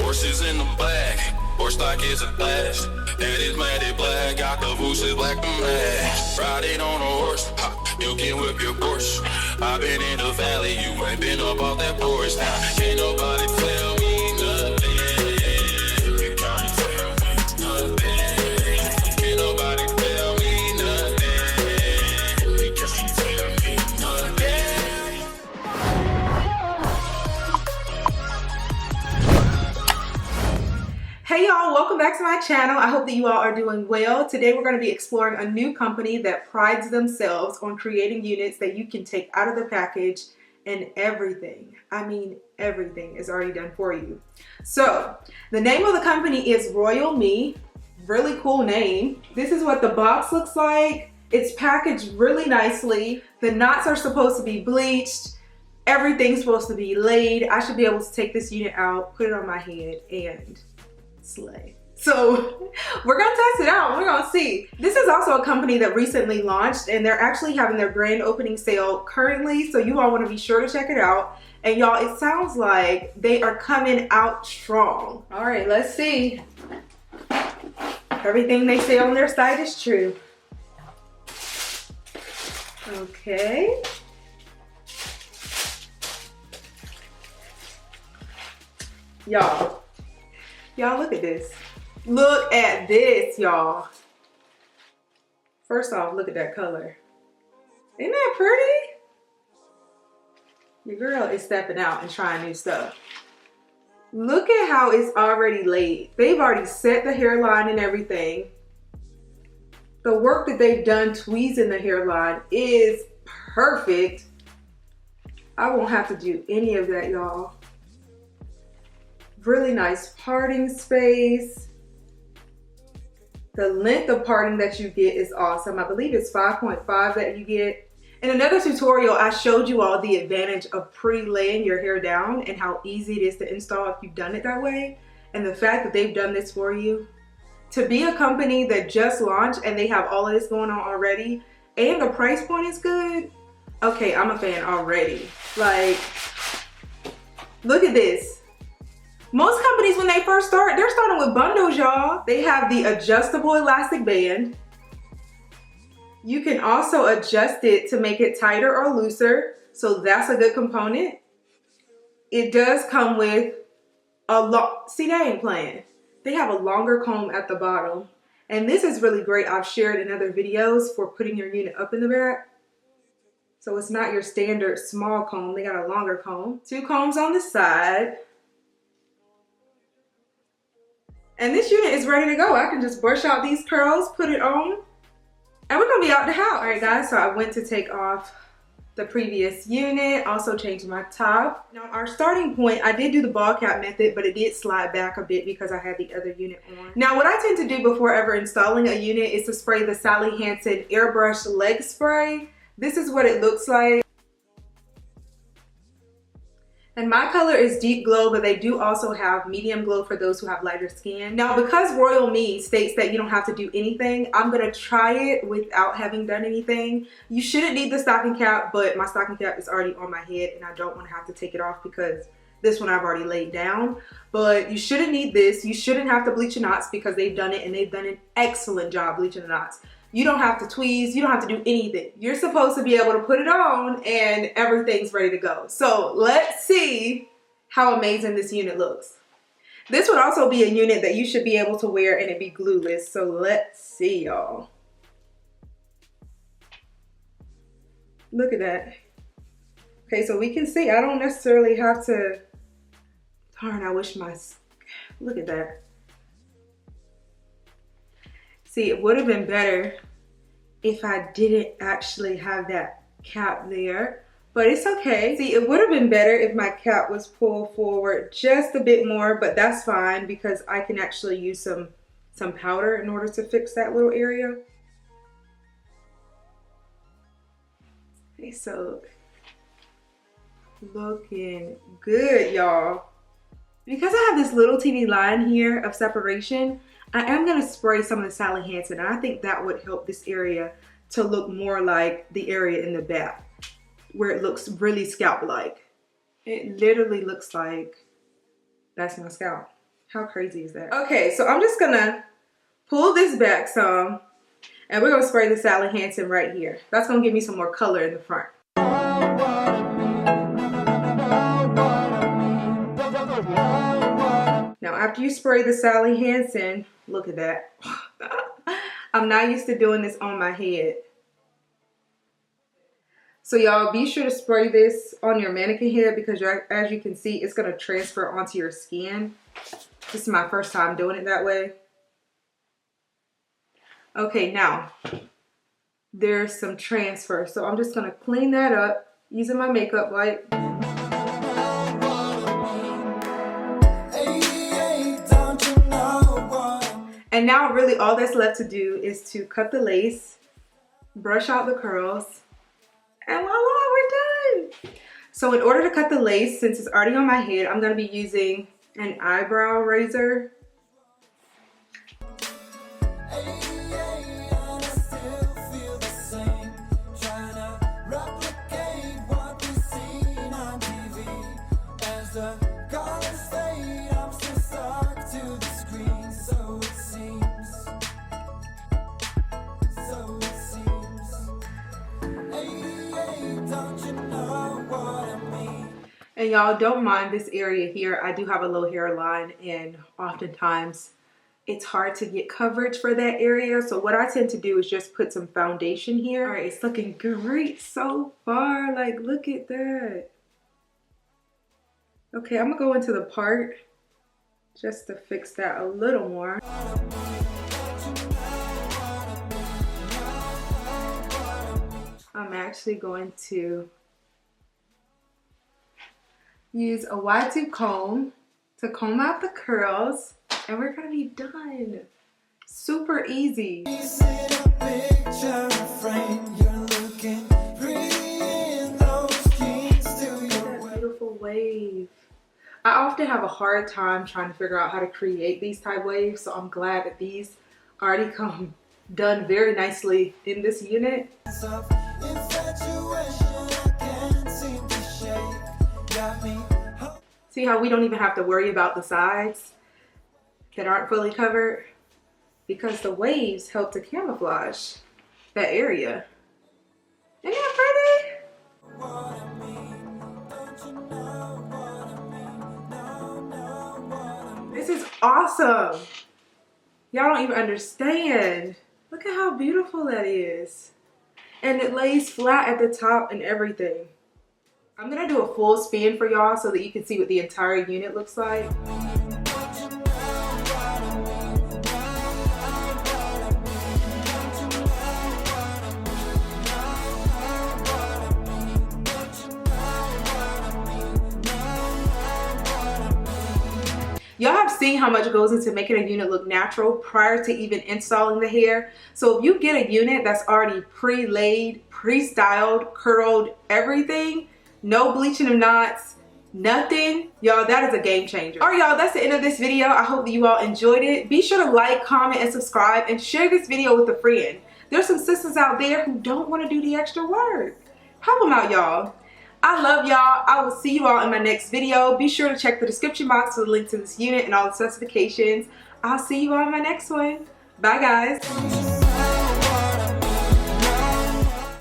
Horses in the back, horse stock is a flash. Head is matted black, got the bushes black to match. Riding on a horse, ha, you can whip your Porsche. I've been in the valley, you ain't been up off that porch. Now, can't nobody tell me nothing. You can't tell me nothing. Can't nobody tell me nothing. You can't tell me nothing. Hey y'all, welcome back to my channel. I hope that you all are doing well. Today we're going to be exploring a new company that prides themselves on creating units that you can take out of the package and everything, I mean everything, is already done for you. So the name of the company is Royal Me. Really cool name. This is what the box looks like. It's packaged really nicely. The knots are supposed to be bleached. Everything's supposed to be laid. I should be able to take this unit out, put it on my head, and slay. So we're gonna test it out. We're gonna see. This is also a company that recently launched, and they're actually having their grand opening sale currently, so you all want to be sure to check it out. And y'all, it sounds like they are coming out strong. All right, let's see. Everything they say on their site is true. Okay. Y'all, look at this. Look at this, y'all. First off, look at that color. Isn't that pretty? Your girl is stepping out and trying new stuff. Look at how it's already laid. They've already set the hairline and everything. The work that they've done tweezing the hairline is perfect. I won't have to do any of that, y'all. Really nice parting space. The length of parting that you get is awesome. I believe it's 5.5 that you get. In another tutorial, I showed you all the advantage of pre-laying your hair down and how easy it is to install if you've done it that way. And the fact that they've done this for you. To be a company that just launched and they have all of this going on already, and the price point is good. Okay, I'm a fan already. Like, look at this. Most companies, when they first start, they're starting with bundles, y'all. They have the adjustable elastic band. You can also adjust it to make it tighter or looser, so that's a good component. It does come with a see, they ain't playing. They have a longer comb at the bottom, and this is really great. I've shared in other videos for putting your unit up in the back. So it's not your standard small comb. They got a longer comb. 2 combs on the side. And this unit is ready to go. I can just brush out these curls, put it on, and we're gonna be out the house. All right, guys, so I went to take off the previous unit, also changed my top. Now, our starting point, I did do the ball cap method, but it did slide back a bit because I had the other unit on. Now, what I tend to do before ever installing a unit is to spray the Sally Hansen airbrush leg spray. This is what it looks like. And my color is deep glow, but they do also have medium glow for those who have lighter skin. Now, because Royal Me states that you don't have to do anything, I'm gonna try it without having done anything. You shouldn't need the stocking cap, but my stocking cap is already on my head and I don't wanna have to take it off because this one I've already laid down. But you shouldn't need this. You shouldn't have to bleach your knots because they've done it and they've done an excellent job bleaching the knots. You don't have to tweeze, you don't have to do anything. You're supposed to be able to put it on and everything's ready to go. So let's see how amazing this unit looks. This would also be a unit that you should be able to wear and it be glueless. So let's see, y'all. Look at that. Okay, so we can see, I don't necessarily have to, darn, I wish my, look at that. See, it would have been better if I didn't actually have that cap there, but it's okay. See, it would have been better if my cap was pulled forward just a bit more, but that's fine because I can actually use some powder in order to fix that little area. Okay, so looking good, y'all. Because I have this little teeny line here of separation, I am going to spray some of the Sally Hansen, and I think that would help this area to look more like the area in the back where it looks really scalp-like. It literally looks like that's my scalp. How crazy is that? Okay, so I'm just gonna pull this back some, and we're gonna spray the Sally Hansen right here. That's gonna give me some more color in the front. Now, after you spray the Sally Hansen, look at that. I'm not used to doing this on my head. So y'all, be sure to spray this on your mannequin head because as you can see, it's gonna transfer onto your skin. This is my first time doing it that way. Okay, now, there's some transfer. So I'm just gonna clean that up using my makeup wipe. And now really all that's left to do is to cut the lace, brush out the curls, and voila, we're done. So in order to cut the lace, since it's already on my head, I'm gonna be using an eyebrow razor. And y'all, don't mind this area here. I do have a low hairline, and oftentimes it's hard to get coverage for that area. So what I tend to do is just put some foundation here. All right, it's looking great so far. Like, look at that. Okay, I'm gonna go into the part just to fix that a little more. I'm actually going to use a wide tooth comb to comb out the curls, and we're gonna be done. Super easy. That beautiful wave. I often have a hard time trying to figure out how to create these type waves, so I'm glad that these already come done very nicely in this unit. See how we don't even have to worry about the sides that aren't fully covered because the waves help to camouflage that area. Isn't that pretty? This is awesome. Y'all don't even understand. Look at how beautiful that is. And it lays flat at the top and everything. I'm gonna do a full spin for y'all so that you can see what the entire unit looks like. Y'all have seen how much goes into making a unit look natural prior to even installing the hair. So if you get a unit that's already pre-laid, pre-styled, curled, everything, no bleaching of knots, nothing, y'all, that is a game changer. All right, y'all, that's the end of this video. I hope that you all enjoyed it. Be sure to like, comment, and subscribe, and share this video with a friend. There's some sisters out there who don't want to do the extra work. Help them out, y'all. I love y'all. I will see you all in my next video. Be sure to check the description box for the link to this unit and all the specifications. I'll see you all in my next one. Bye, guys.